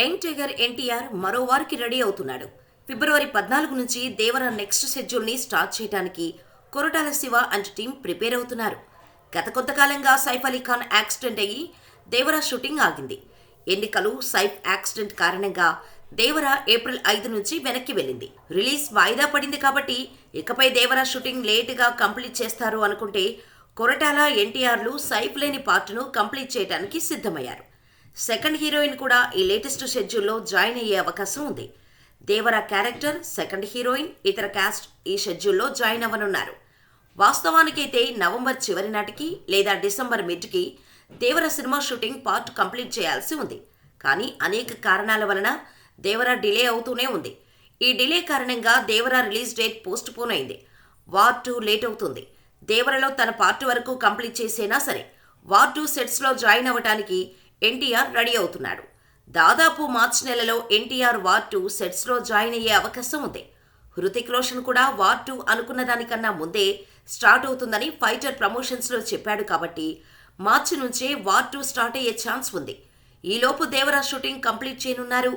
Young tiger NTR మరో వారికి ready అవుతున్నాడు. ఫిబ్రవరి 14 నుంచి దేవర నెక్స్ట్ షెడ్యూల్ని స్టార్ట్ చేయడానికి Koratala Shiva and team prepare అవుతున్నారు. గత కొంతకాలంగా సైఫ్ అలీ ఖాన్ యాక్సిడెంట్ అయ్యి దేవర షూటింగ్ ఆగింది. ఎన్నికలు, సైఫ్ యాక్సిడెంట్ కారణంగా దేవర ఏప్రిల్ 5 నుంచి వెనక్కి వెళ్ళింది. రిలీజ్ వాయిదా పడింది కాబట్టి ఇకపై దేవర షూటింగ్ లేటుగా కంప్లీట్ చేస్తారు అనుకుంటే కొరటాల, ఎన్టీఆర్లు సైఫ్ లేని పార్ట్ను కంప్లీట్ చేయడానికి సిద్ధమయ్యారు. సెకండ్ హీరోయిన్ కూడా ఈ లేటెస్ట్ షెడ్యూల్లో జాయిన్ అయ్యే అవకాశం ఉంది. దేవర క్యారెక్టర్, సెకండ్ హీరోయిన్, ఇతర క్యాస్ట్ ఈ షెడ్యూల్లో జాయిన్ అవ్వనున్నారు. వాస్తవానికైతే నవంబర్ చివరి నాటికి లేదా డిసెంబర్ మిడ్కి దేవర సినిమా షూటింగ్ పార్ట్ కంప్లీట్ చేయాల్సి ఉంది. కానీ అనేక కారణాల వలన దేవర డిలే అవుతూనే ఉంది. ఈ డిలే కారణంగా దేవర రిలీజ్ డేట్ పోస్ట్ పోన్ అయింది. వార్ 2 లేట్ అవుతుంది. దేవరలో తన పార్ట్ వరకు కంప్లీట్ చేసేనా సరే వార్ 2 సెట్స్లో జాయిన్ అవ్వడానికి ఎన్టీఆర్ రెడీ అవుతున్నాడు. దాదాపు మార్చి నెలలో ఎన్టీఆర్ వార్ 2 సెట్స్లో జాయిన్ అయ్యే అవకాశం ఉంది. హృతిక్ రోషన్ కూడా వార్ 2 అనుకున్న దానికన్నా ముందే స్టార్ట్ అవుతుందని ఫైటర్ ప్రమోషన్స్లో చెప్పాడు కాబట్టి మార్చి నుంచే వార్ 2 స్టార్ట్ అయ్యే ఛాన్స్ ఉంది. ఈలోపు దేవరా షూటింగ్ కంప్లీట్ చేయనున్నారు.